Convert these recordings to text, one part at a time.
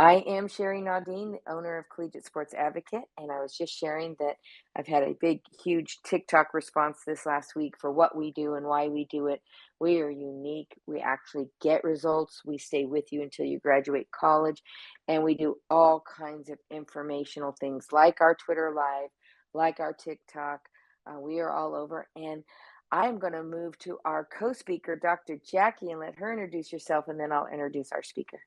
I am Sherry Naudine, the owner of Collegiate Sports Advocate, and I was just sharing that I've had a big, huge TikTok response this last week for what we do and why we do it. We are unique. We actually get results. We stay with you until you graduate college, and we do all kinds of informational things like our Twitter Live, like our TikTok. We are all over, and I'm going to move to our co-speaker, Dr. Jackie, and let her introduce herself, and then I'll introduce our speaker.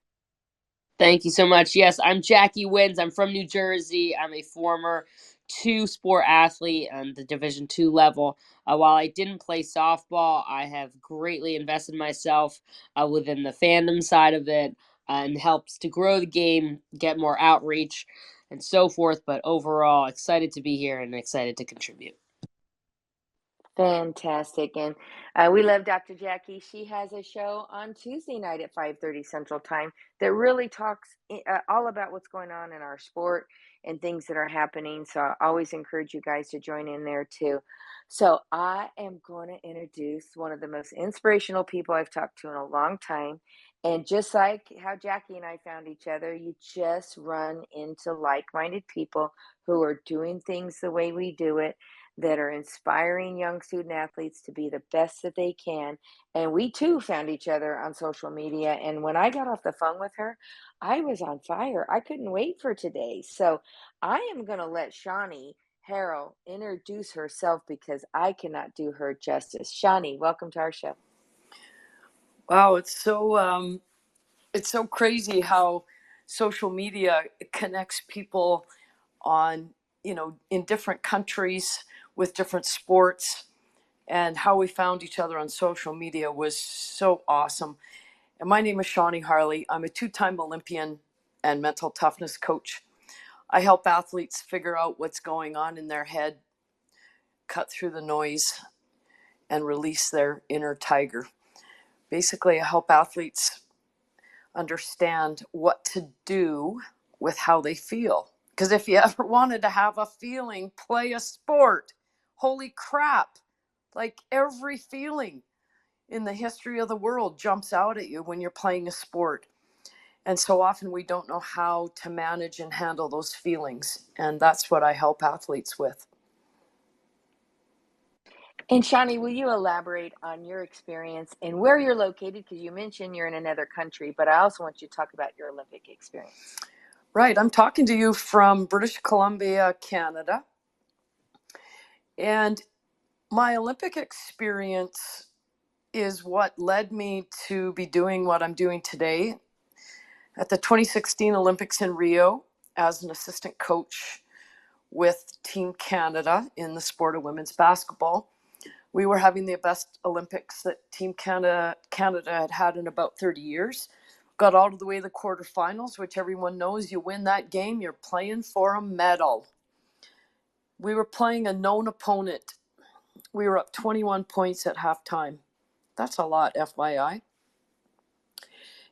Thank you so much. Yes, I'm Jackie Wins. I'm from New Jersey. I'm a former two-sport athlete on the Division II level. While I didn't play softball, I have greatly invested myself within the fandom side of it and helps to grow the game, get more outreach, and so forth. But overall, excited to be here and excited to contribute. Fantastic. And we love Dr. Jackie. She has a show on Tuesday night at 5:30 Central Time that really talks all about what's going on in our sport and things that are happening. So I always encourage you guys to join in there too. So I am going to introduce one of the most inspirational people I've talked to in a long time. And just like how Jackie and I found each other, you just run into like-minded people who are doing things the way we do it, that are inspiring young student athletes to be the best that they can. And we too found each other on social media. And when I got off the phone with her, I was on fire. I couldn't wait for today. So I am going to let Shawnee Harle introduce herself because I cannot do her justice. Shawnee, welcome to our show. Wow, it's so crazy how social media connects people on, in different countries with different sports, and how we found each other on social media was so awesome. And my name is Shawnee Harle. I'm a two-time Olympian and mental toughness coach. I help athletes figure out what's going on in their head, cut through the noise, and release their inner tiger. Basically, I help athletes understand what to do with how they feel. Because if you ever wanted to have a feeling, play a sport. Holy crap. Like every feeling in the history of the world jumps out at you when you're playing a sport. And so often we don't know how to manage and handle those feelings. And that's what I help athletes with. And Shawnee, will you elaborate on your experience and where you're located? Because you mentioned you're in another country, but I also want you to talk about your Olympic experience. Right. I'm talking to you from British Columbia, Canada. And my Olympic experience is what led me to be doing what I'm doing today. At the 2016 Olympics in Rio, as an assistant coach with Team Canada in the sport of women's basketball, we were having the best Olympics that Team Canada had had in about 30 years. Got all the way to the quarterfinals, which everyone knows you win that game, you're playing for a medal. We were playing a known opponent. We were up 21 points at halftime. That's a lot, FYI.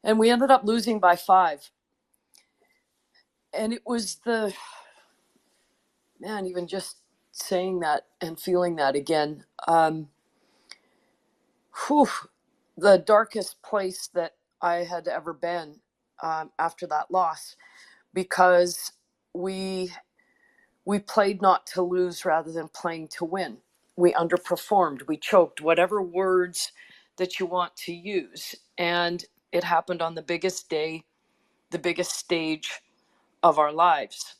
And we ended up losing by 5. And it was even just saying that and feeling that again, the darkest place that I had ever been after that loss, because we played not to lose rather than playing to win. We underperformed, we choked, whatever words that you want to use. And it happened on the biggest day, the biggest stage of our lives.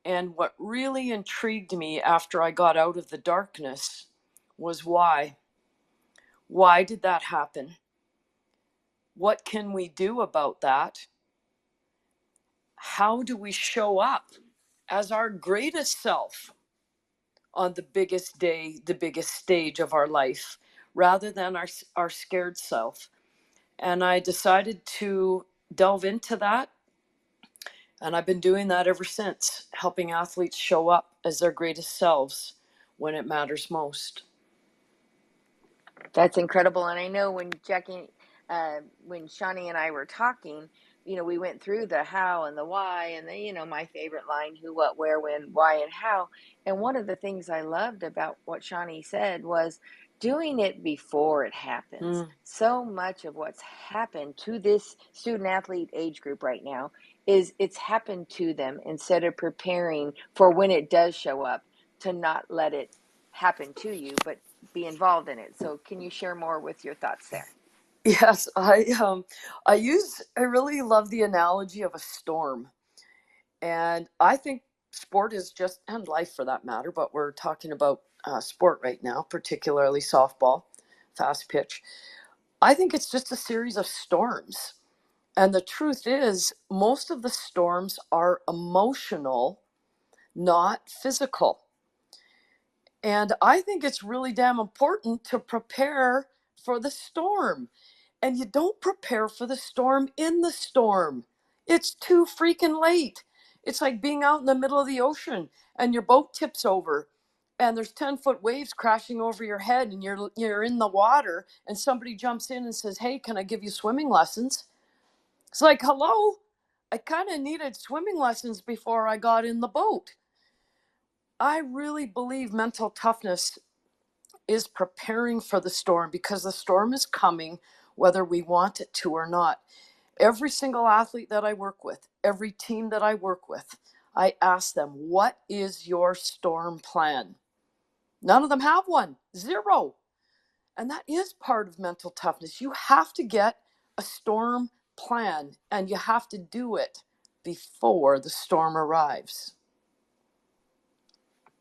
And what really intrigued me after I got out of the darkness was why. Why did that happen? What can we do about that? How do we show up as our greatest self on the biggest day, the biggest stage of our life, rather than our scared self? And I decided to delve into that. And I've been doing that ever since, helping athletes show up as their greatest selves when it matters most. That's incredible. And I know when when Shawnee and I were talking, we went through the how and the why and my favorite line, who, what, where, when, why, and how. And one of the things I loved about what Shawnee said was, doing it before it happens. Mm. So much of what's happened to this student athlete age group right now is it's happened to them instead of preparing for when it does show up to not let it happen to you, but be involved in it. So can you share more with your thoughts there? Yes, I really love the analogy of a storm. And I think sport is just, and life for that matter, but we're talking about sport right now, particularly softball, fast pitch. I think it's just a series of storms. And the truth is, most of the storms are emotional, not physical. And I think it's really damn important to prepare for the storm. And you don't prepare for the storm in the storm. It's too freaking late. It's like being out in the middle of the ocean and your boat tips over and there's 10-foot waves crashing over your head and you're in the water and somebody jumps in and says, "Hey, can I give you swimming lessons?" It's like, "Hello? I kind of needed swimming lessons before I got in the boat." I really believe mental toughness is preparing for the storm because the storm is coming whether we want it to or not. Every single athlete that I work with, every team that I work with, I ask them, "What is your storm plan?" None of them have one. Zero. And that is part of mental toughness. You have to get a storm plan and you have to do it before the storm arrives.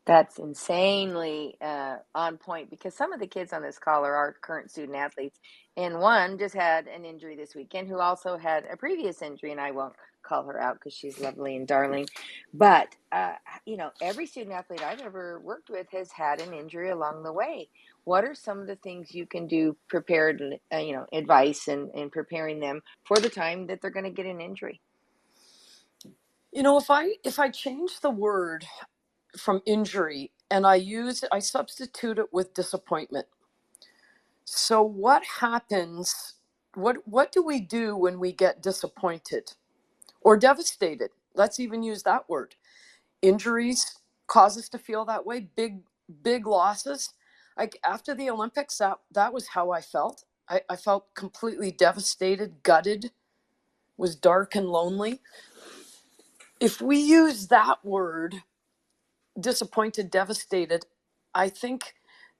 That's insanely on point because some of the kids on this call are our current student athletes, and one just had an injury this weekend who also had a previous injury, and I won't call her out because she's lovely and darling. But every student athlete I've ever worked with has had an injury along the way. What are some of the things you can do, prepared, advice and preparing them for the time that they're going to get an injury? If I change the word from injury and I substitute it with disappointment. So what happens? What do we do when we get disappointed or devastated? Let's even use that word. Injuries cause us to feel that way. Big losses. Like after the Olympics, that was how I felt. I felt completely devastated, gutted, was dark and lonely. If we use that word, disappointed, devastated, I think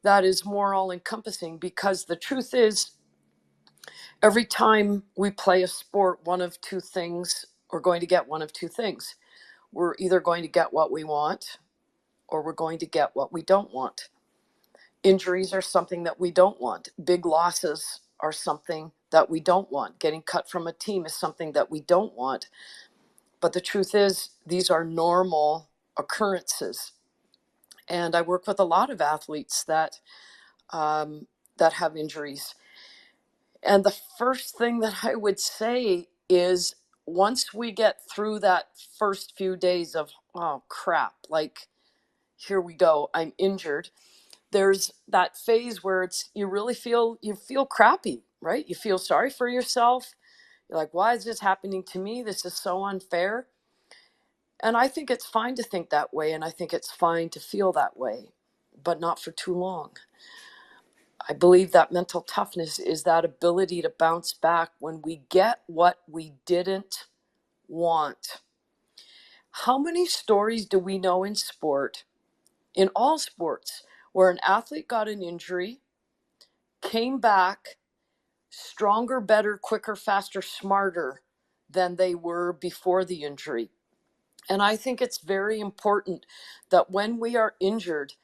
that is more all encompassing because the truth is, every time we play a sport, one of two things, we're going to get one of two things. We're either going to get what we want or we're going to get what we don't want. Injuries are something that we don't want. Big losses are something that we don't want. Getting cut from a team is something that we don't want. But the truth is, these are normal occurrences. And I work with a lot of athletes that have injuries. And the first thing that I would say is once we get through that first few days of, oh crap, like here we go, I'm injured. There's that phase where you feel crappy, right? You feel sorry for yourself. You're like, why is this happening to me? This is so unfair. And I think it's fine to think that way, and I think it's fine to feel that way, but not for too long. I believe that mental toughness is that ability to bounce back when we get what we didn't want. How many stories do we know in sport, in all sports, where an athlete got an injury, came back stronger, better, quicker, faster, smarter than they were before the injury? And I think it's very important that when we are injured,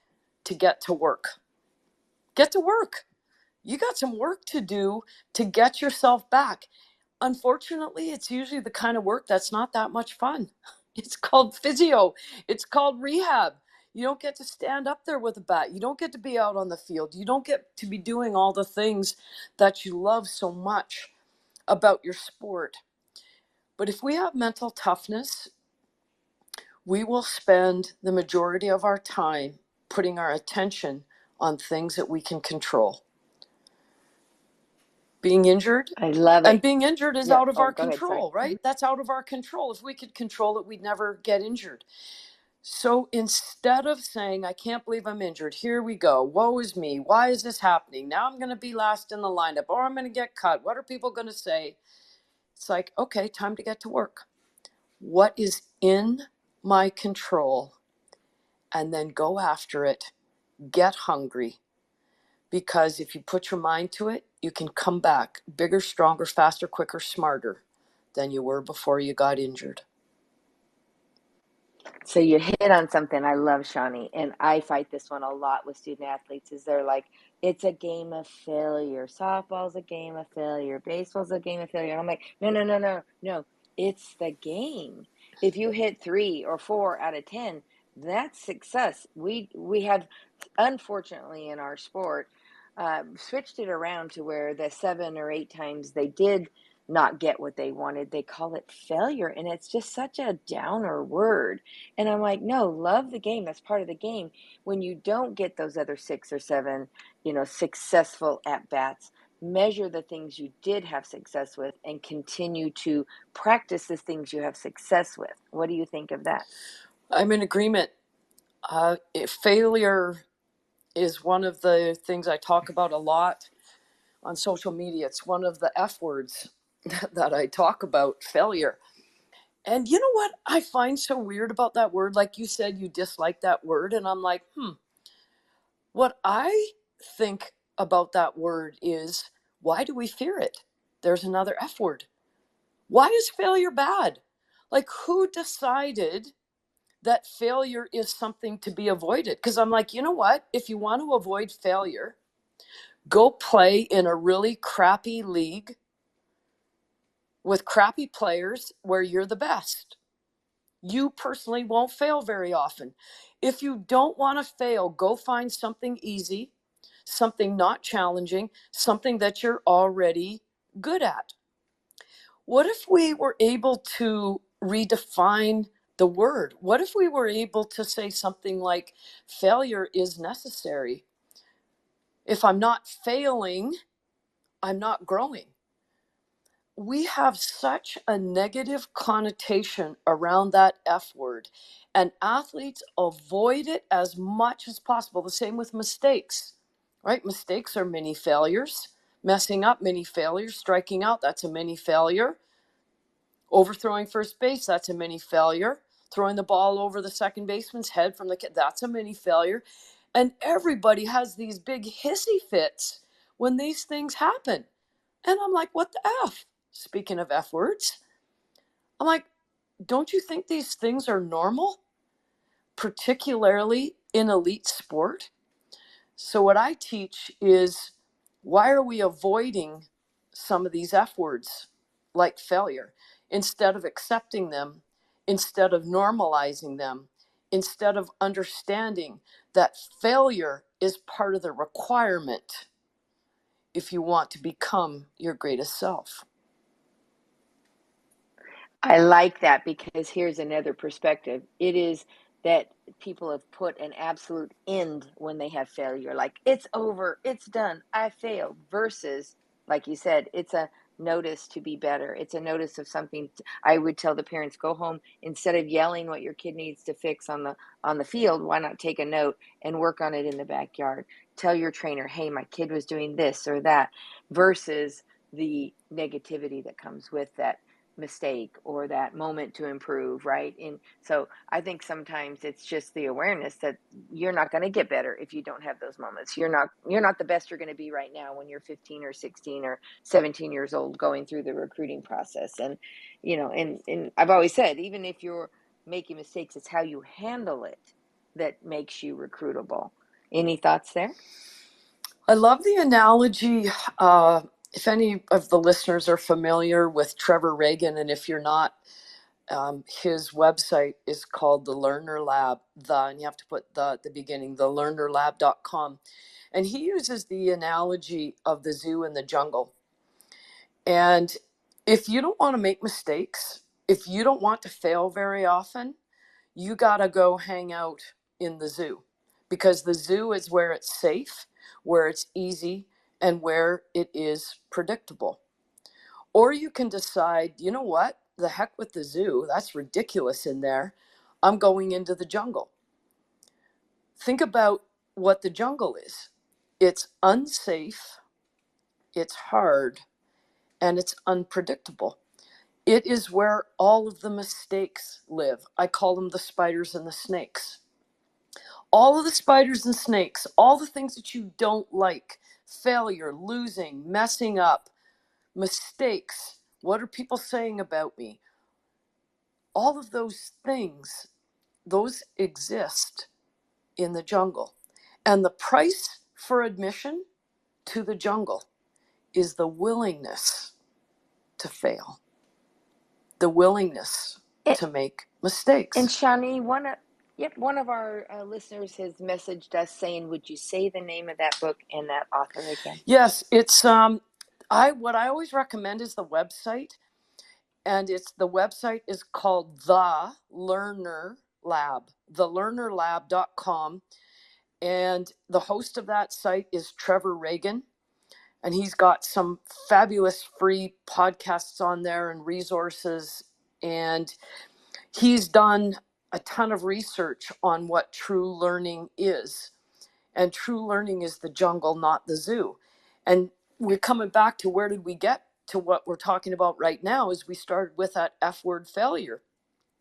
to get to work. Get to work. You got some work to do to get yourself back. Unfortunately, it's usually the kind of work that's not that much fun. It's called physio, it's called rehab. You don't get to stand up there with a bat. You don't get to be out on the field. You don't get to be doing all the things that you love so much about your sport. But if we have mental toughness, we will spend the majority of our time putting our attention on things that we can control. Being injured, I love and it. being injured is Yep. out of Oh, our go ahead. Sorry. control, right? That's out of our control. If we could control it, we'd never get injured. So instead of saying, I can't believe I'm injured, here we go, woe is me, why is this happening? Now I'm going to be last in the lineup, or I'm going to get cut. What are people going to say? It's like, okay, time to get to work. What is in my control? And then go after it. Get hungry. Because if you put your mind to it, you can come back bigger, stronger, faster, quicker, smarter than you were before you got injured. So you hit on something I love, Shawnee, and I fight this one a lot with student athletes. Is they're like, it's a game of failure. Softball's a game of failure. Baseball's a game of failure. And I'm like, no, no, no, no, no. It's the game. If you hit 3 or 4 out of 10, that's success. We have, unfortunately, in our sport, switched it around to where the 7 or 8 times they did not get what they wanted, they call it failure, and it's just such a downer word. And I'm like, no, love the game. That's part of the game. When you don't get those other 6 or 7, successful at bats, measure the things you did have success with and continue to practice the things you have success with. What do you think of that? I'm in agreement. Failure is one of the things I talk about a lot on social media. It's one of the F words that I talk about, failure. And you know what I find so weird about that word? Like you said, you dislike that word. And I'm like, what I think about that word is, why do we fear it? There's another F word. Why is failure bad? Like, who decided that failure is something to be avoided? Because I'm like, you know what? If you want to avoid failure, go play in a really crappy league with crappy players where you're the best. You personally won't fail very often. If you don't want to fail, go find something easy, something not challenging, something that you're already good at. What if we were able to redefine the word? What if we were able to say something like, failure is necessary? If I'm not failing, I'm not growing. We have such a negative connotation around that F word, and athletes avoid it as much as possible. The same with mistakes, right? Mistakes are mini failures. Messing up, mini failures. Striking out, that's a mini failure. Overthrowing first base, that's a mini failure. Throwing the ball over the second baseman's head from that's a mini failure. And everybody has these big hissy fits when these things happen. And I'm like, what the F? Speaking of F words, I'm like, don't you think these things are normal, particularly in elite sport? So what I teach is, why are we avoiding some of these F words like failure instead of accepting them, instead of normalizing them, instead of understanding that failure is part of the requirement if you want to become your greatest self? I like that because here's another perspective. It is that people have put an absolute end when they have failure. Like, it's over, it's done, I failed, versus, like you said, it's a notice to be better. It's a notice of something. I would tell the parents, go home, instead of yelling what your kid needs to fix on the field, why not take a note and work on it in the backyard? Tell your trainer, hey, my kid was doing this or that, versus the negativity that comes with that mistake or that moment to improve, right? And so I think sometimes it's just the awareness that you're not going to get better if you don't have those moments. You're not the best you're going to be right now when you're 15 or 16 or 17 years old going through the recruiting process. And and I've always said, even if you're making mistakes, it's how you handle it that makes you recruitable. Any thoughts there? I love the analogy. If any of the listeners are familiar with Trevor Reagan, and if you're not, his website is called the Learner Lab, and you have to put the at the beginning, thelearnerlab.com. And he uses the analogy of the zoo and the jungle. And if you don't want to make mistakes, if you don't want to fail very often, you got to go hang out in the zoo, because the zoo is where it's safe, where it's easy, and where it is predictable. Or you can decide, you know what, the heck with the zoo, that's ridiculous in there. I'm going into the jungle. Think about what the jungle is. It's unsafe, it's hard, and it's unpredictable. It is where all of the mistakes live. I call them the spiders and the snakes. All of the spiders and snakes, all the things that you don't like, failure, losing, messing up, mistakes, what are people saying about me? All of those things, those exist in the jungle. And the price for admission to the jungle is the willingness to fail, the willingness And, to make and mistakes. Shawnee, one of our listeners has messaged us saying, "Would you say the name of that book and that author again?" Yes, it's what I always recommend is the website, and the website is called The Learner Lab, thelearnerlab.com, and the host of that site is Trevor Reagan, and he's got some fabulous free podcasts on there and resources, and he's done a ton of research on what true learning is. And true learning is the jungle, not the zoo. And we're coming back to where did we get to what we're talking about right now is we started with that F word, failure.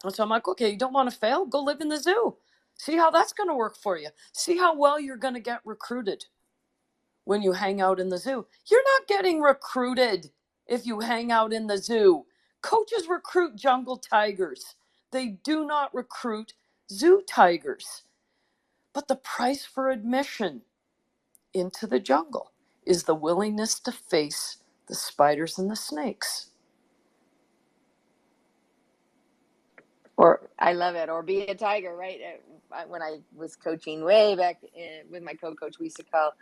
And so I'm like, okay, you don't want to fail? Go live in the zoo. See how that's going to work for you. See how well you're going to get recruited when you hang out in the zoo. You're not getting recruited if you hang out in the zoo. Coaches recruit jungle tigers. They do not recruit zoo tigers. But the price for admission into the jungle is the willingness to face the spiders and the snakes. Or I love it. Or be a tiger, right? When I was coaching way back with my co-coach, we used to call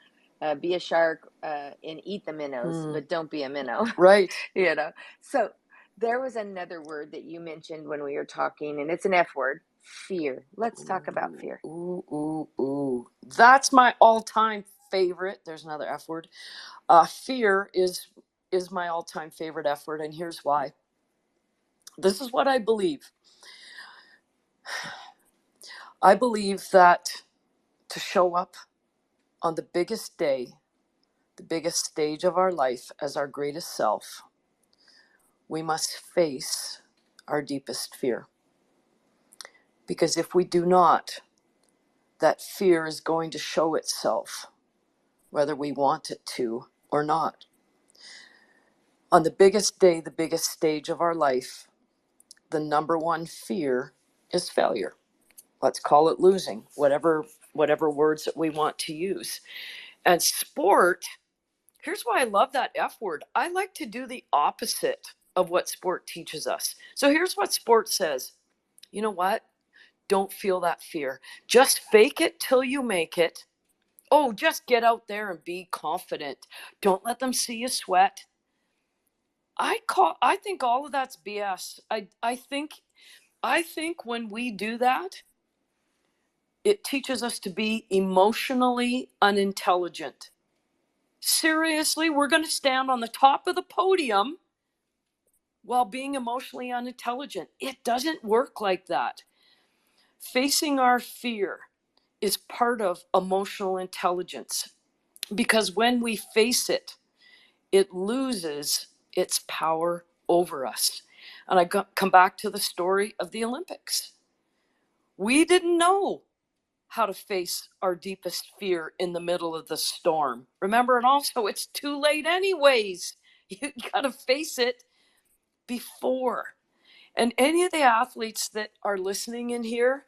be a shark and eat the minnows, but don't be a minnow. Right. You know. So there was another word that you mentioned when we were talking, and it's an F word, fear. Let's talk about fear. Ooh. That's my all-time favorite. There's another F word. Fear is my all-time favorite F word, and here's why. This is what I believe. I believe that to show up on the biggest day, the biggest stage of our life as our greatest self, we must face our deepest fear. Because if we do not, that fear is going to show itself, whether we want it to or not. On the biggest day, the biggest stage of our life, the number one fear is failure. Let's call it losing, whatever words that we want to use. And sport, here's why I love that F word. I like to do the opposite of what sport teaches us. So here's what sport says. You know what? Don't feel that fear. Just fake it till you make it. Oh, just get out there and be confident. Don't let them see you sweat. I think all of that's BS. I think when we do that, it teaches us to be emotionally unintelligent. Seriously, we're going to stand on the top of the podium while being emotionally unintelligent. It doesn't work like that. Facing our fear is part of emotional intelligence, because when we face it, it loses its power over us. And I come back to the story of the Olympics. We didn't know how to face our deepest fear in the middle of the storm. Remember, and also it's too late anyways. You got to face it before. And any of the athletes that are listening in here,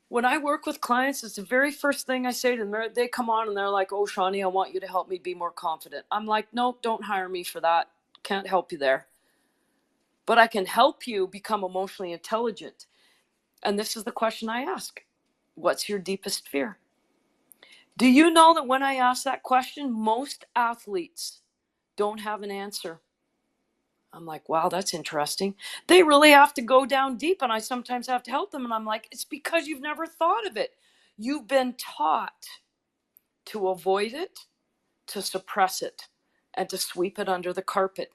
when I work with clients, it's the very first thing I say to them. They come on and they're like, "Oh, Shawnee, I want you to help me be more confident." I'm like, "No, don't hire me for that. Can't help you there. But I can help you become emotionally intelligent." And this is the question I ask. What's your deepest fear? Do you know that when I ask that question, most athletes don't have an answer? I'm like, wow, that's interesting. They really have to go down deep, and I sometimes have to help them. And I'm like, it's because you've never thought of it. You've been taught to avoid it, to suppress it, and to sweep it under the carpet.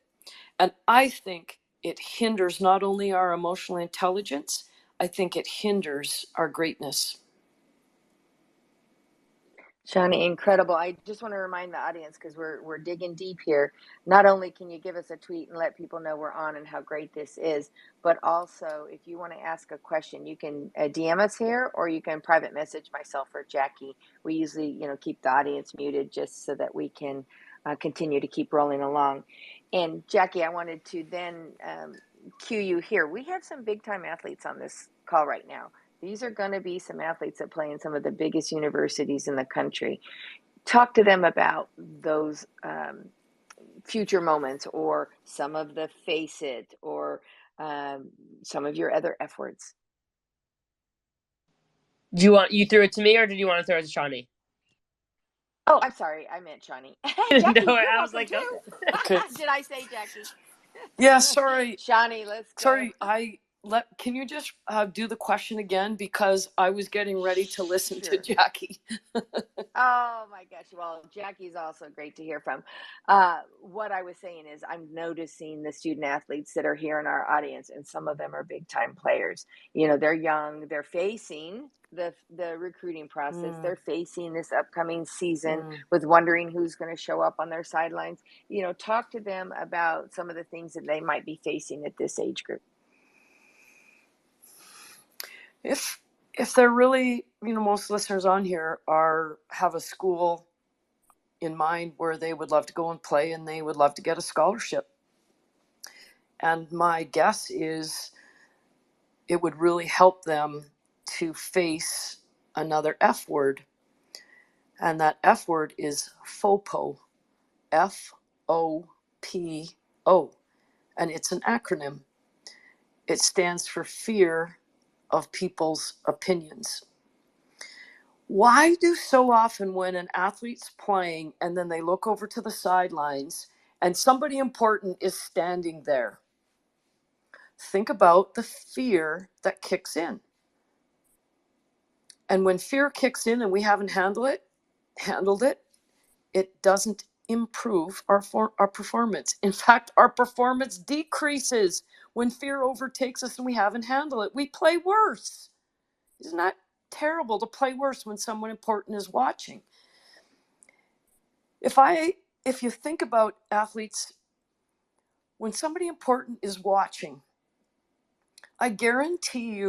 And I think it hinders not only our emotional intelligence, I think it hinders our greatness. Shawnee, incredible. I just want to remind the audience because we're digging deep here. Not only can you give us a tweet and let people know we're on and how great this is, but also if you want to ask a question, you can DM us here or you can private message myself or Jackie. We usually, keep the audience muted just so that we can continue to keep rolling along. And Jackie, I wanted to then cue you here. We have some big time athletes on this call right now. These are going to be some athletes that play in some of the biggest universities in the country. Talk to them about those future moments or some of the face it or some of your other F words. You threw it to me or did you want to throw it to Shawnee? Oh, I'm sorry. I meant Shawnee. Jackie, No, you're I was welcome like, too. Okay. Did I say Jackie? Yeah, sorry. Shawnee, let's go. Sorry, can you just do the question again? Because I was getting ready to listen to Jackie. Oh my gosh. Well, Jackie's also great to hear from. What I was saying is I'm noticing the student athletes that are here in our audience, and some of them are big time players. They're young, they're facing the recruiting process. They're facing this upcoming season with wondering who's going to show up on their sidelines. Talk to them about some of the things that they might be facing at this age group. If they're really, most listeners on here have a school in mind where they would love to go and play and they would love to get a scholarship. And my guess is it would really help them to face another F word. And that F word is FOPO, FOPO. And it's an acronym. It stands for fear of people's opinions. Why do so often when an athlete's playing and then they look over to the sidelines and somebody important is standing there? Think about the fear that kicks in. And when fear kicks in and we haven't handled it, it doesn't improve our performance. In fact, our performance decreases when fear overtakes us and we haven't handled it. We play worse. Isn't that terrible to play worse when someone important is watching? If you think about athletes, when somebody important is watching, I guarantee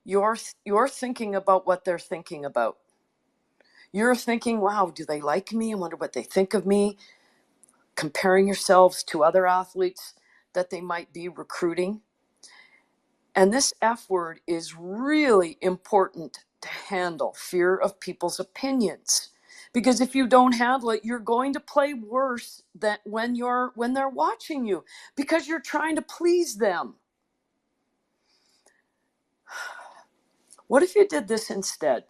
you're thinking about what they're thinking about. You're thinking, wow, do they like me? I wonder what they think of me. Comparing yourselves to other athletes that they might be recruiting. And this F word is really important to handle, fear of people's opinions. Because if you don't handle it, you're going to play worse than when they're watching you because you're trying to please them. What if you did this instead?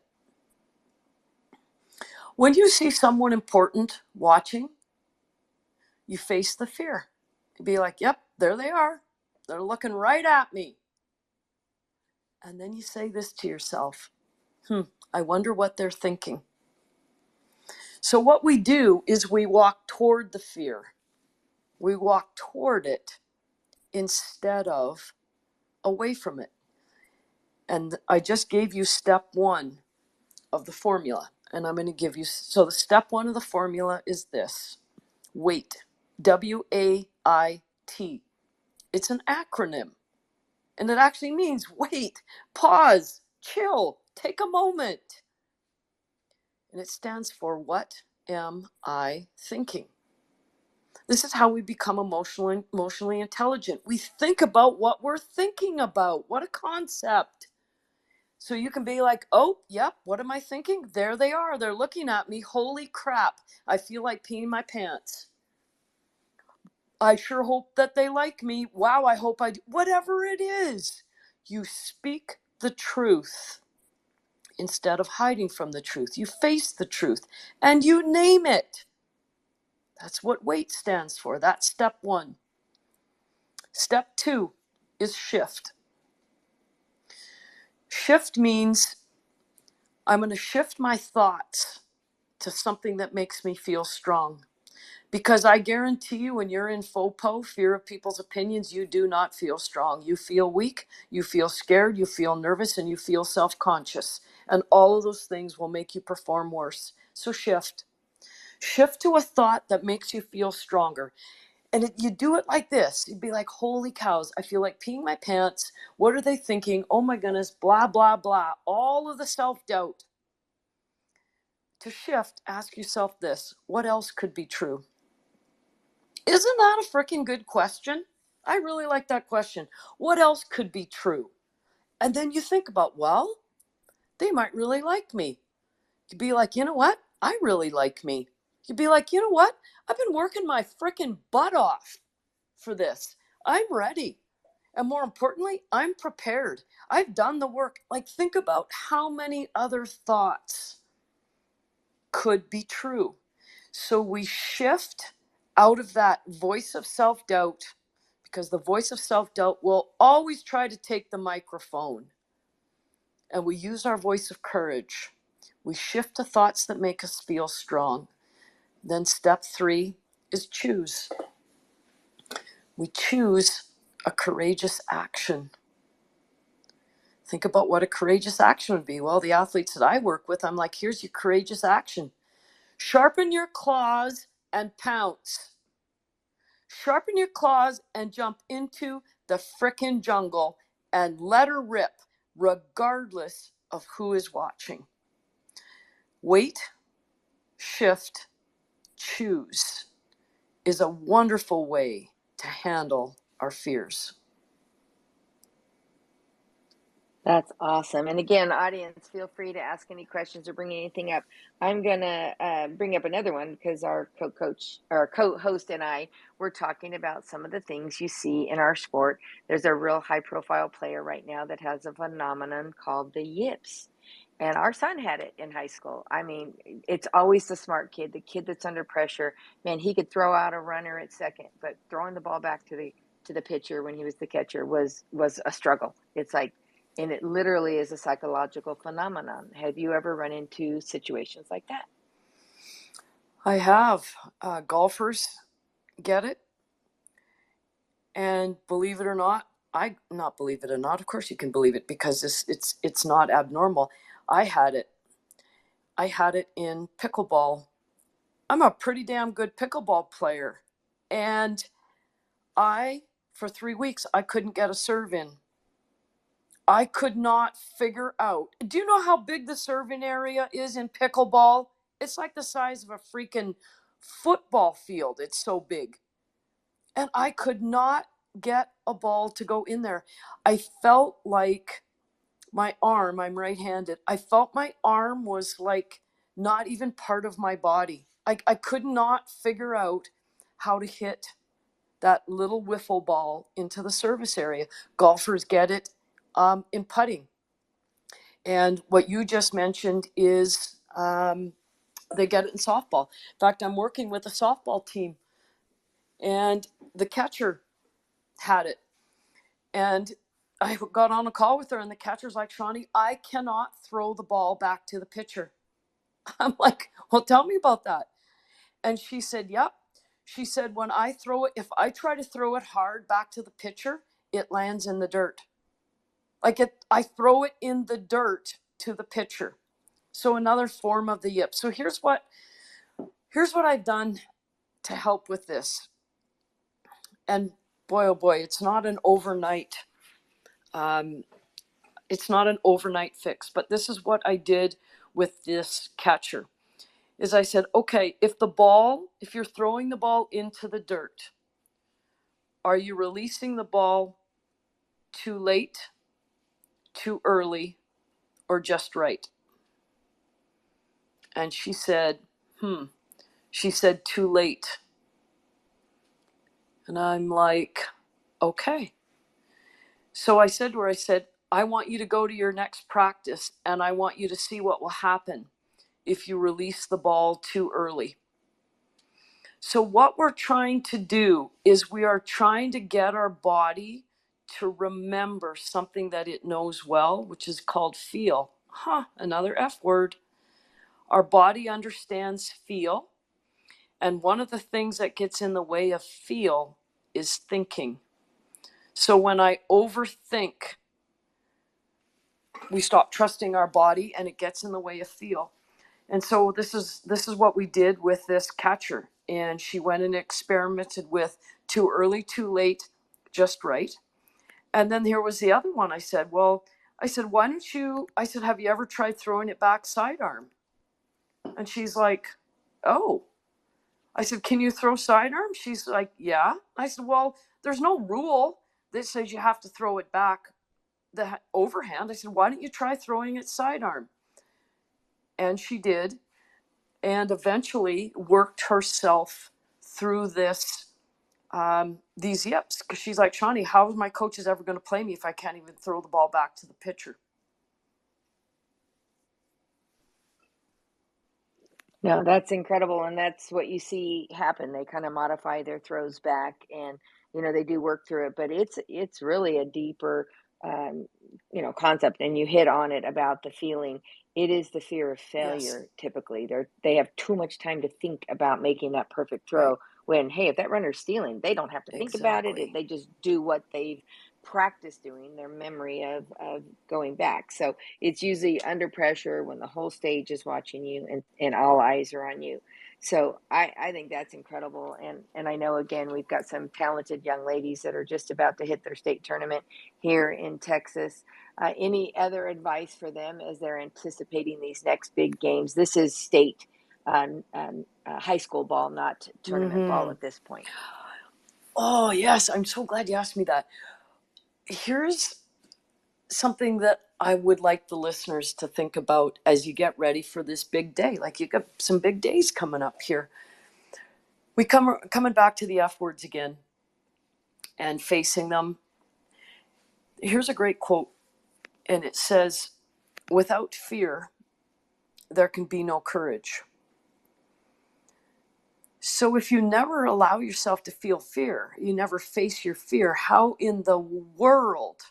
When you see someone important watching, you face the fear. You'd be like, yep, there they are. They're looking right at me. And then you say this to yourself, I wonder what they're thinking. So what we do is we walk toward the fear. We walk toward it instead of away from it. And I just gave you step 1 of the formula. And I'm going to give you, so the step 1 of the formula is this: WAIT, WAIT. It's an acronym. And it actually means wait, pause, chill, take a moment. And it stands for what am I thinking? This is how we become emotionally intelligent. We think about what we're thinking about. What a concept. So you can be like, oh, yep, what am I thinking? There they are. They're looking at me. Holy crap. I feel like peeing my pants. I sure hope that they like me. Wow, I hope I do. Whatever it is, you speak the truth instead of hiding from the truth. You face the truth and you name it. That's what WAIT stands for. That's step 1. Step 2 is shift. Shift means I'm going to shift my thoughts to something that makes me feel strong. Because I guarantee you, when you're in FOPO, fear of people's opinions, you do not feel strong. You feel weak, you feel scared, you feel nervous, and you feel self-conscious. And all of those things will make you perform worse. So shift. Shift to a thought that makes you feel stronger. And you do it like this. You'd be like, holy cows, I feel like peeing my pants. What are they thinking? Oh my goodness, blah, blah, blah. All of the self-doubt. To shift, ask yourself this: what else could be true? Isn't that a freaking good question? I really like that question. What else could be true? And then you think about, well, they might really like me. You'd be like, you know what? I really like me. You'd be like, you know what? I've been working my freaking butt off for this. I'm ready. And more importantly, I'm prepared. I've done the work. Like, think about how many other thoughts could be true. So we shift out of that voice of self-doubt, because the voice of self-doubt will always try to take the microphone. And we use our voice of courage. We shift to thoughts that make us feel strong. Then step 3 is choose. We choose a courageous action. Think about what a courageous action would be. Well, the athletes that I work with, I'm like, here's your courageous action. Sharpen your claws and pounce. Sharpen your claws and jump into the frickin' jungle and let her rip, regardless of who is watching. Wait, shift, choose is a wonderful way to handle our fears. That's awesome. And again, audience, feel free to ask any questions or bring anything up. I'm gonna bring up another one because our co-coach or co-host and I were talking about some of the things you see in our sport. There's a real high-profile player right now that has a phenomenon called the yips. And our son had it in high school. I mean, it's always the smart kid, the kid that's under pressure. Man, he could throw out a runner at second, but throwing the ball back to the pitcher when he was the catcher was a struggle. It's like, and it literally is a psychological phenomenon. Have you ever run into situations like that? I have. Golfers get it. And believe it or not, not believe it or not, of course you can believe it, because it's not abnormal. I had it. I had it in pickleball. I'm a pretty damn good pickleball player. And for 3 weeks, I couldn't get a serve in. I could not figure out. Do you know how big the serving area is in pickleball? It's like the size of a freaking football field. It's so big. And I could not get a ball to go in there. I felt like my arm, I'm right-handed, I felt my arm was like not even part of my body. I could not figure out how to hit that little wiffle ball into the service area. Golfers get it in putting. And what you just mentioned is they get it in softball. In fact, I'm working with a softball team, and the catcher had it. And I got on a call with her, and the catcher's like, Shawnee, I cannot throw the ball back to the pitcher. I'm like, well, tell me about that. And she said, yep. She said, when I throw it, if I try to throw it hard back to the pitcher, it lands in the dirt. I throw it in the dirt to the pitcher. So another form of the yip. So here's what I've done to help with this. And boy, oh boy, it's not an overnight fix, but this is what I did with this catcher. Is I said, okay, if you're throwing the ball into the dirt, are you releasing the ball too late, too early, or just right? And she said, too late. And I'm like, okay. So I said to her, I want you to go to your next practice, and I want you to see what will happen if you release the ball too early. So what we're trying to do is we are trying to get our body to remember something that it knows well, which is called feel. Another F word. Our body understands feel. And one of the things that gets in the way of feel is thinking. So when I overthink, we stop trusting our body and it gets in the way of feel. And so this is what we did with this catcher. And she went and experimented with too early, too late, just right. And then here was the other one. I said, why don't you, I said, have you ever tried throwing it back sidearm? And she's like, oh. I said, can you throw sidearm? She's like, yeah. I said, well, there's no rule that says you have to throw it back the overhand. I said, why don't you try throwing it sidearm? And she did, and eventually worked herself through these yips. Because she's like, Shawnee, how is my coaches ever going to play me if I can't even throw the ball back to the pitcher? No, that's incredible, and that's what you see happen. They kind of modify their throws back, and they do work through it. But it's really a deeper, um, concept, and you hit on it about the feeling. It is the fear of Yes, failure. Typically, they have too much time to think about making that perfect right. throw. When hey, if that runner's stealing, they don't have to think about it. Exactly. They just do what they've practiced doing. Their memory of going back. So it's usually under pressure when the whole stage is watching you and all eyes are on you. So I think that's incredible. And I know, again, we've got some talented young ladies that are just about to hit their state tournament here in Texas. Any other advice for them as they're anticipating these next big games? This is state high school ball, not tournament ball Mm-hmm. at this point. Oh, yes. I'm so glad you asked me that. Here's something that I would like the listeners to think about as you get ready for this big day. Like, you got some big days coming up here. We coming back to the F words again and facing them. Here's a great quote, and it says, without fear, there can be no courage. So if you never allow yourself to feel fear, you never face your fear, how in the world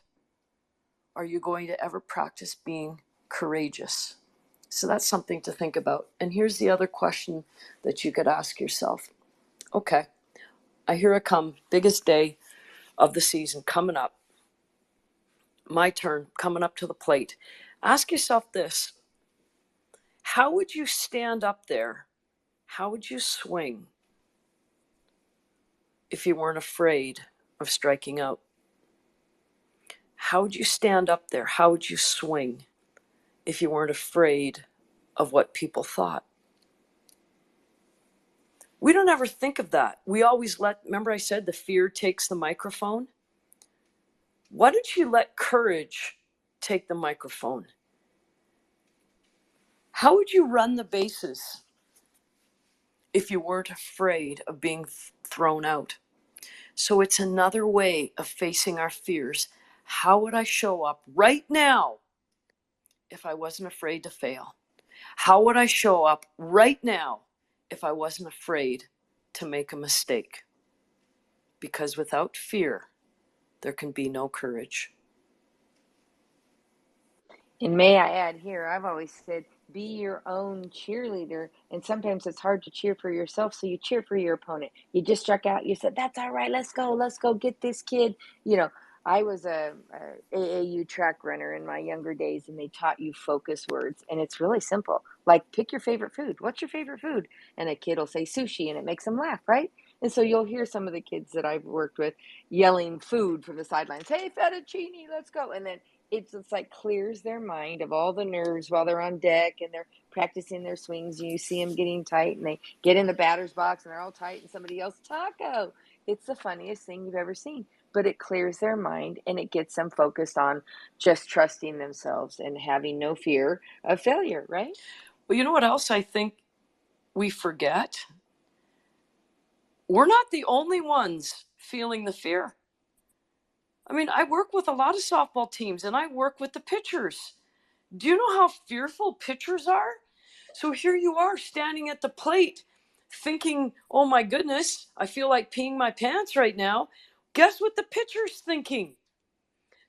are you going to ever practice being courageous? So that's something to think about. And here's the other question that you could ask yourself. Okay, here I come, biggest day of the season coming up. My turn, coming up to the plate. Ask yourself this: how would you stand up there? How would you swing if you weren't afraid of striking out? How would you stand up there? How would you swing if you weren't afraid of what people thought? We don't ever think of that. We always remember I said the fear takes the microphone? Why don't you let courage take the microphone? How would you run the bases if you weren't afraid of being thrown out? So it's another way of facing our fears. How would I show up right now if I wasn't afraid to fail? How would I show up right now if I wasn't afraid to make a mistake? Because without fear, there can be no courage. And may I add here, I've always said, be your own cheerleader. And sometimes it's hard to cheer for yourself. So you cheer for your opponent. You just struck out. You said, that's all right. Let's go get this kid. I was a AAU track runner in my younger days, and they taught you focus words. And it's really simple. Like, pick your favorite food. What's your favorite food? And a kid will say sushi, and it makes them laugh, right? And so you'll hear some of the kids that I've worked with yelling food from the sidelines. Hey, fettuccine, let's go. And then it's like clears their mind of all the nerves while they're on deck and they're practicing their swings, and you see them getting tight, and they get in the batter's box and they're all tight, and somebody yells taco. It's the funniest thing you've ever seen, but it clears their mind and it gets them focused on just trusting themselves and having no fear of failure, right? Well, you know what else I think we forget? We're not the only ones feeling the fear. I mean, I work with a lot of softball teams and I work with the pitchers. Do you know how fearful pitchers are? So here you are standing at the plate thinking, oh my goodness, I feel like peeing my pants right now. Guess what the pitcher's thinking?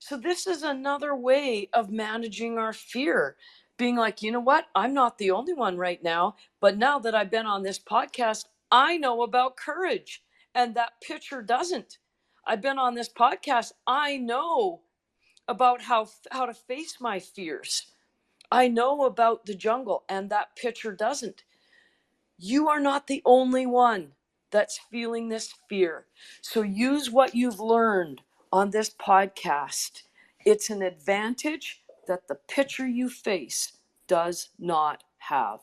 So this is another way of managing our fear. Being like, you know what? I'm not the only one right now. But now that I've been on this podcast, I know about courage, and that pitcher doesn't. I've been on this podcast. I know about how to face my fears. I know about the jungle, and that pitcher doesn't. You are not the only one that's feeling this fear. So use what you've learned on this podcast. It's an advantage that the pitcher you face does not have.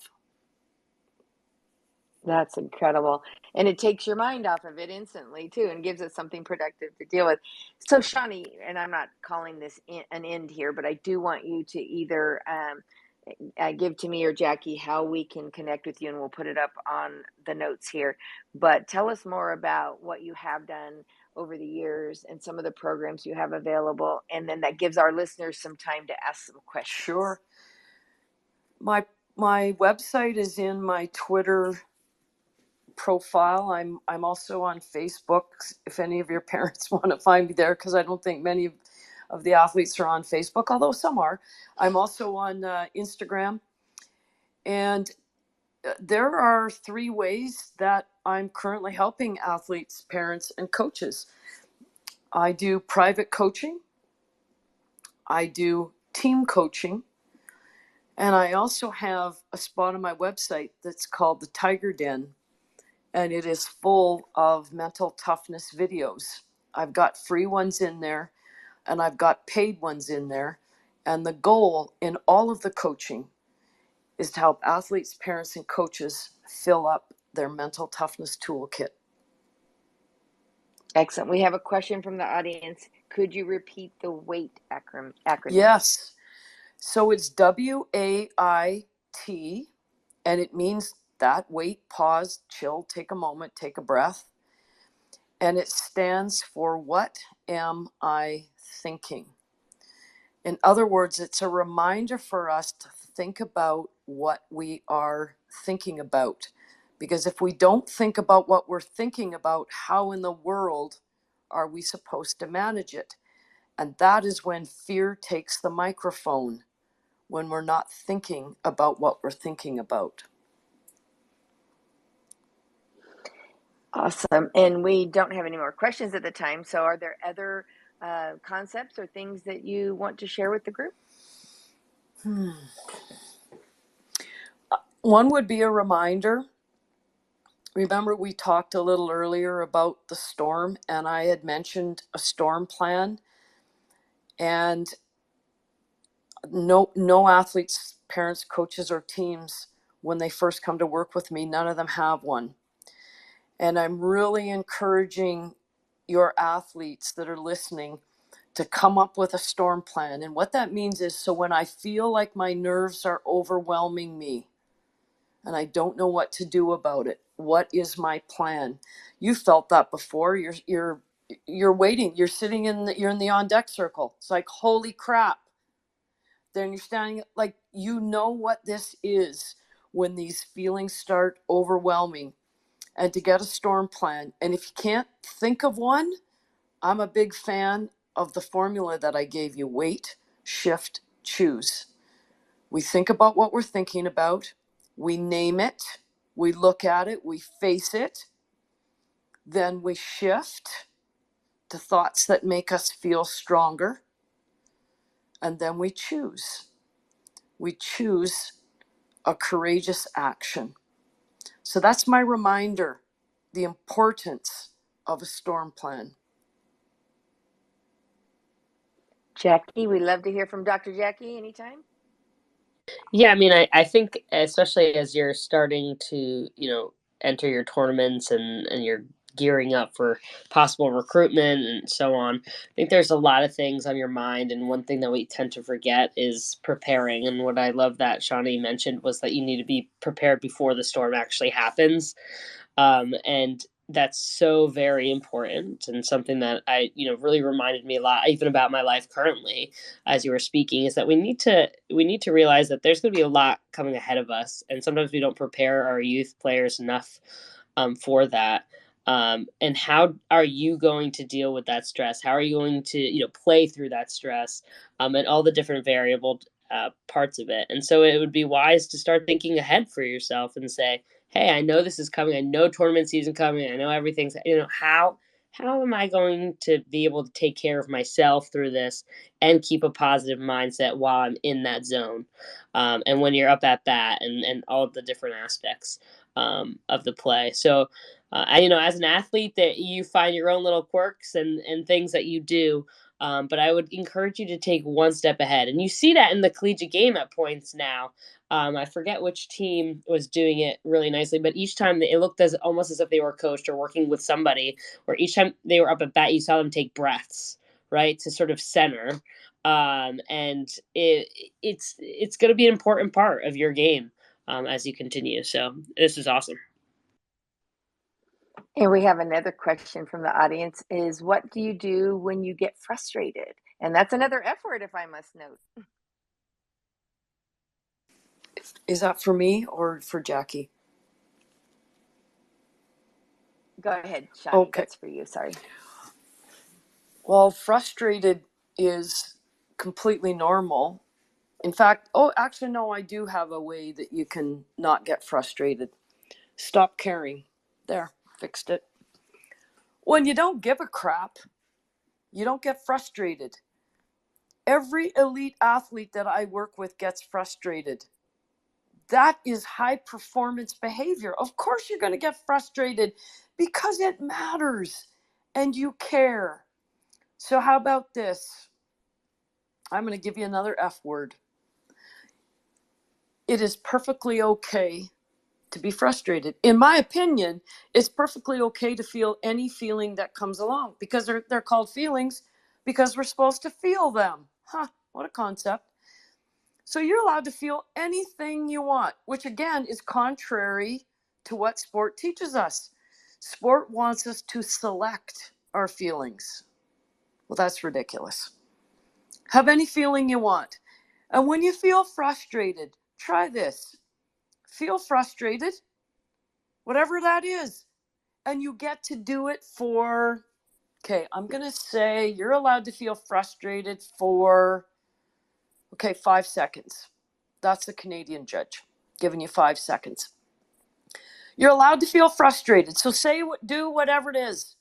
That's incredible. And it takes your mind off of it instantly too and gives it something productive to deal with. So Shawnee, and I'm not calling this an end here, but I do want you to either give to me or Jackie how we can connect with you, and we'll put it up on the notes here. But tell us more about what you have done over the years and some of the programs you have available. And then that gives our listeners some time to ask some questions. Sure. My website is in my Twitter profile. I'm also on Facebook if any of your parents want to find me there, because I don't think many of the athletes are on Facebook, although some are. I'm also on Instagram. And there are 3 ways that I'm currently helping athletes, parents, and coaches. I do private coaching, I do team coaching, and I also have a spot on my website that's called the Tiger Den, and it is full of mental toughness videos. I've got free ones in there, and I've got paid ones in there. And the goal in all of the coaching is to help athletes, parents, and coaches fill up their mental toughness toolkit. Excellent. We have a question from the audience. Could you repeat the WAIT acronym? Yes. So it's WAIT, and it means that wait, pause, chill, take a moment, take a breath. And it stands for what am I thinking? In other words, it's a reminder for us to think about what we are thinking about. Because if we don't think about what we're thinking about, how in the world are we supposed to manage it? And that is when fear takes the microphone, when we're not thinking about what we're thinking about. Awesome. And we don't have any more questions at the time. So are there other concepts or things that you want to share with the group? One would be a reminder. Remember, we talked a little earlier about the storm, and I had mentioned a storm plan. And no athletes, parents, coaches, or teams, when they first come to work with me, none of them have one. And I'm really encouraging your athletes that are listening to come up with a storm plan. And what that means is, so when I feel like my nerves are overwhelming me and I don't know what to do about it, what is my plan? You felt that before. You're waiting. You're sitting you're in the on deck circle. It's like, holy crap. Then you're standing, like, you know what this is when these feelings start overwhelming, and to get a storm plan. And if you can't think of one, I'm a big fan of the formula that I gave you: wait, shift, choose. We think about what we're thinking about, we name it, we look at it, we face it, then we shift to thoughts that make us feel stronger, and then we choose. We choose a courageous action. So that's my reminder, the importance of a storm plan. Jackie, we love to hear from Dr. Jackie anytime. Yeah, I mean, I think especially as you're starting to, enter your tournaments and you're gearing up for possible recruitment and so on, I think there's a lot of things on your mind. And one thing that we tend to forget is preparing. And what I love that Shawnee mentioned was that you need to be prepared before the storm actually happens. And that's so very important, and something that I, really reminded me a lot, even about my life currently, as you were speaking, is that we need to realize that there's going to be a lot coming ahead of us, and sometimes we don't prepare our youth players enough for that. And how are you going to deal with that stress? How are you going to, play through that stress, and all the different variable parts of it? And so it would be wise to start thinking ahead for yourself and say, hey, I know this is coming. I know tournament season coming. I know everything's, how am I going to be able to take care of myself through this and keep a positive mindset while I'm in that zone? And when you're up at bat and all of the different aspects of the play. So, as an athlete, that you find your own little quirks and things that you do. But I would encourage you to take one step ahead. And you see that in the collegiate game at points now. I forget which team was doing it really nicely, but each time it looked as almost as if they were coached or working with somebody, where each time they were up at bat, you saw them take breaths, right, to sort of center. And it's going to be an important part of your game as you continue. So this is awesome. And we have another question from the audience is what do you do when you get frustrated? And that's another F word, if I must note. Is that for me or for Jackie? Go ahead, Shawnee. Okay. That's for you. Sorry. Well, frustrated is completely normal. In fact, actually, no, I do have a way that you can not get frustrated. Stop caring. There, fixed it. When you don't give a crap, you don't get frustrated. Every elite athlete that I work with gets frustrated. That is high performance behavior. Of course, you're going to get frustrated because it matters and you care. So, how about this? I'm going to give you another F word. It is perfectly okay to be frustrated. In my opinion, it's perfectly okay to feel any feeling that comes along because they're called feelings because we're supposed to feel them. What a concept. So you're allowed to feel anything you want, which again is contrary to what sport teaches us. Sport wants us to select our feelings. Well, that's ridiculous. Have any feeling you want. And when you feel frustrated, try this. Feel frustrated, whatever that is. And you get to do it for, I'm going to say you're allowed to feel frustrated for, 5 seconds. That's the Canadian judge giving you 5 seconds. You're allowed to feel frustrated. So do whatever it is.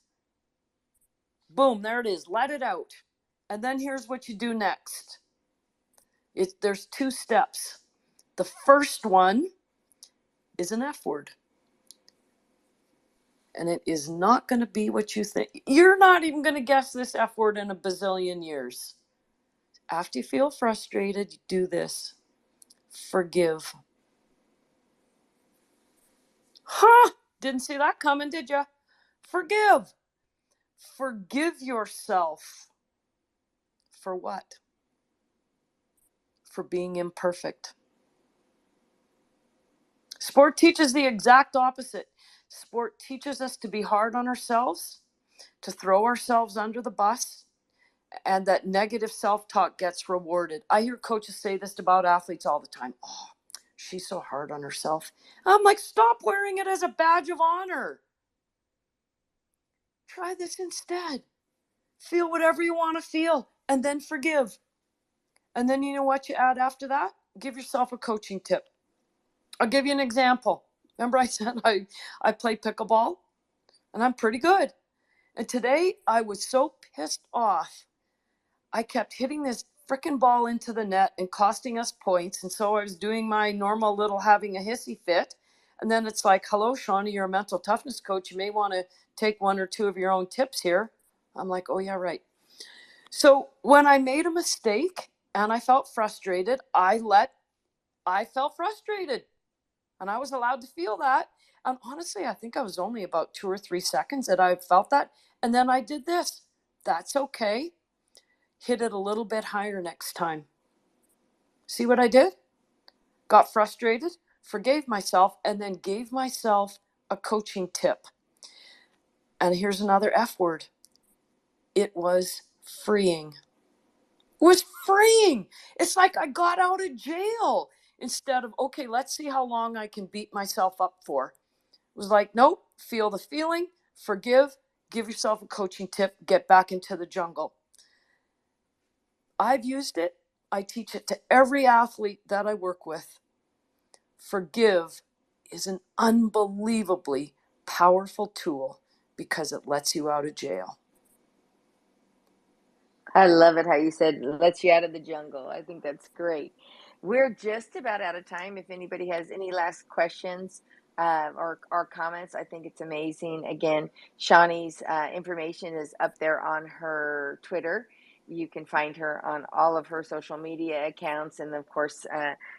Boom, there it is. Let it out. And then here's what you do next. There's 2 steps. The first one is an F word. And it is not going to be what you think. You're not even going to guess this F word in a bazillion years. After you feel frustrated, you do this. Forgive. Didn't see that coming, did you? Forgive. Forgive yourself. For what? For being imperfect. Sport teaches the exact opposite. Sport teaches us to be hard on ourselves, to throw ourselves under the bus, and that negative self-talk gets rewarded. I hear coaches say this about athletes all the time. Oh, she's so hard on herself. I'm like, stop wearing it as a badge of honor. Try this instead. Feel whatever you want to feel and then forgive. And then you know what you add after that? Give yourself a coaching tip. I'll give you an example. Remember I said I play pickleball and I'm pretty good. And today I was so pissed off. I kept hitting this frickin' ball into the net and costing us points. And so I was doing my normal little having a hissy fit. And then it's like, hello, Shawnee, you're a mental toughness coach. You may want to take 1 or 2 of your own tips here. I'm like, oh, yeah, right. So when I made a mistake and I felt frustrated, I felt frustrated. And I was allowed to feel that. And honestly, I think I was only about 2 or 3 seconds that I felt that. And then I did this. That's okay. Hit it a little bit higher next time. See what I did? Got frustrated, forgave myself, and then gave myself a coaching tip. And here's another F word. It was freeing. It was freeing. It's like I got out of jail instead of, okay, let's see how long I can beat myself up for. It was like, nope, feel the feeling, forgive, give yourself a coaching tip, get back into the jungle. I've used it. I teach it to every athlete that I work with. Forgive is an unbelievably powerful tool because it lets you out of jail. I love it how you said lets you out of the jungle. I think that's great. We're just about out of time. If anybody has any last questions or comments, I think it's amazing. Again, Shawnee's information is up there on her Twitter. You can find her on all of her social media accounts. And of course,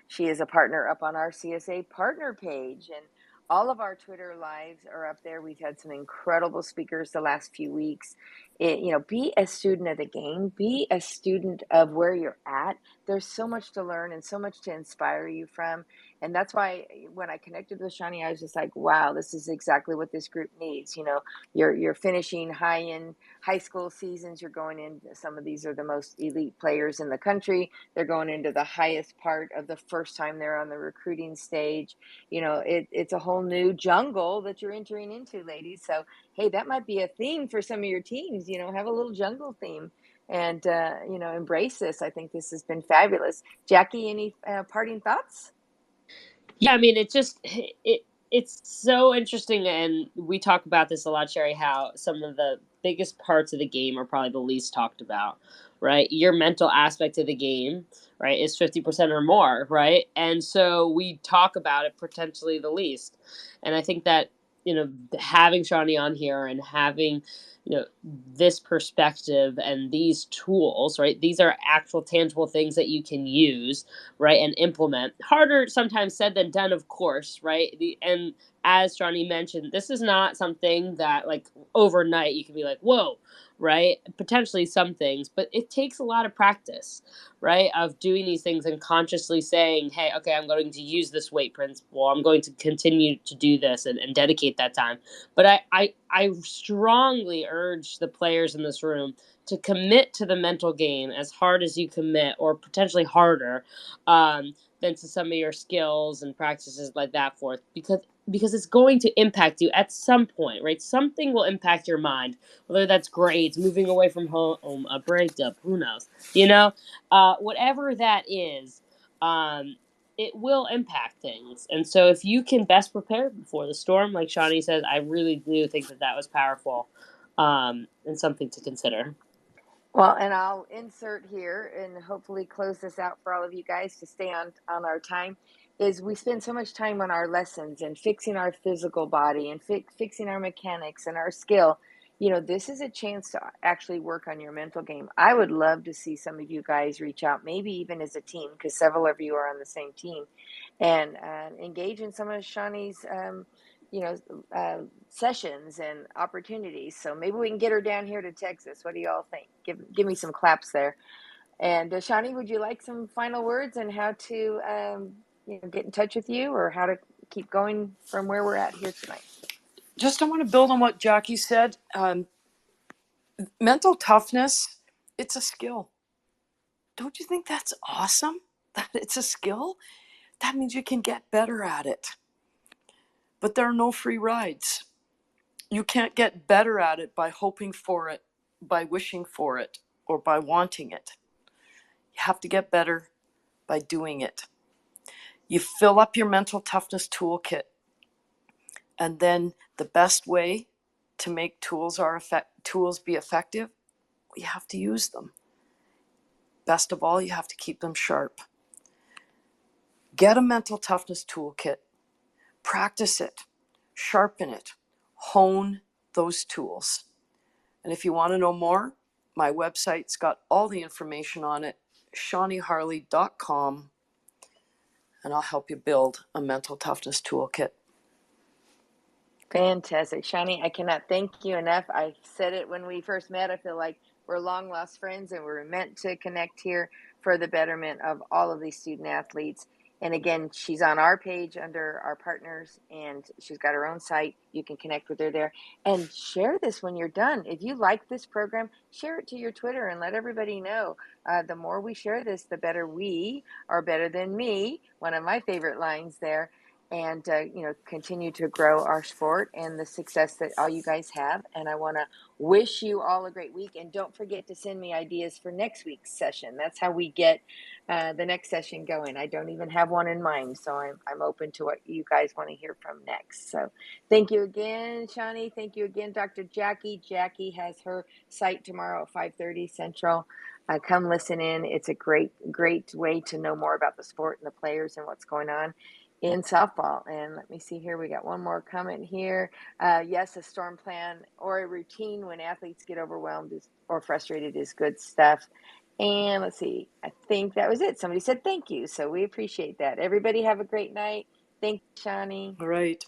she is a partner up on our CSA partner page. And all of our Twitter lives are up there. We've had some incredible speakers the last few weeks. Be a student of the game, be a student of where you're at. There's so much to learn and so much to inspire you from. And that's why when I connected with Shawnee, I was just like, wow, this is exactly what this group needs. You're finishing high school seasons. You're going into some of these are the most elite players in the country. They're going into the highest part of the first time they're on the recruiting stage. It's a whole new jungle that you're entering into, ladies. So hey, that might be a theme for some of your teams, have a little jungle theme and, embrace this. I think this has been fabulous. Jackie, any parting thoughts? Yeah, I mean, it's so interesting, and we talk about this a lot, Sherry. How some of the biggest parts of the game are probably the least talked about, right? Your mental aspect of the game, right, is 50% or more, right? And so we talk about it potentially the least, and I think that having Shawnee on here and having this perspective and these tools, right? These are actual tangible things that you can use, right, and implement. Harder sometimes said than done, of course, right? And as Johnny mentioned, this is not something that like overnight you can be like, whoa, right? Potentially some things, but it takes a lot of practice, right? Of doing these things and consciously saying, hey, okay, I'm going to use this weight principle. I'm going to continue to do this and dedicate that time. But I strongly urge the players in this room to commit to the mental game as hard as you commit, or potentially harder, than to some of your skills and practices like that forth, because it's going to impact you at some point, right? Something will impact your mind, whether that's grades, moving away from home, a breakup, who knows, whatever that is. It will impact things. And so if you can best prepare before the storm, like Shawnee says, I really do think that was powerful, and something to consider. Well, and I'll insert here and hopefully close this out for all of you guys to stay on our time. Is we spend so much time on our lessons and fixing our physical body and fixing our mechanics and our skill. This is a chance to actually work on your mental game. I would love to see some of you guys reach out, maybe even as a team, because several of you are on the same team, and engage in some of Shawnee's you know, sessions and opportunities. So maybe we can get her down here to Texas. What do you all think? Give me some claps there. And Shawnee, would you like some final words on how to get in touch with you, or how to keep going from where we're at here tonight? Just I want to build on what Jackie said. Mental toughness, it's a skill. Don't you think that's awesome? That it's a skill? That means you can get better at it. But there are no free rides. You can't get better at it by hoping for it, by wishing for it, or by wanting it. You have to get better by doing it. You fill up your mental toughness toolkit, and then the best way to make tools be effective, you have to use them. Best of all, you have to keep them sharp. Get a mental toughness toolkit, practice it, sharpen it, hone those tools. And if you want to know more, my website's got all the information on it, ShawneeHarle.com, and I'll help you build a mental toughness toolkit. Fantastic. Shawnee, I cannot thank you enough. I said it when we first met. I feel like we're long lost friends and we're meant to connect here for the betterment of all of these student athletes. And again, she's on our page under our partners, and she's got her own site. You can connect with her there and share this when you're done. If you like this program, share it to your Twitter and let everybody know. The more we share this, the better we are, better than me. One of my favorite lines there. and continue to grow our sport and the success that all you guys have. And I want to wish you all a great week, and don't forget to send me ideas for next week's session. That's how we get the next session going. I don't even have one in mind, so I'm open to what you guys want to hear from next. So thank you again, Shawnee. Thank you again, Dr. Jackie. Jackie has her site tomorrow at 5:30 Central. Come listen in. It's a great way to know more about the sport and the players and what's going on in softball. And let me see here. We got one more comment here. Yes, a storm plan or a routine when athletes get overwhelmed or frustrated is good stuff. And let's see. I think that was it. Somebody said thank you. So we appreciate that. Everybody have a great night. Thanks, Shawnee. All right.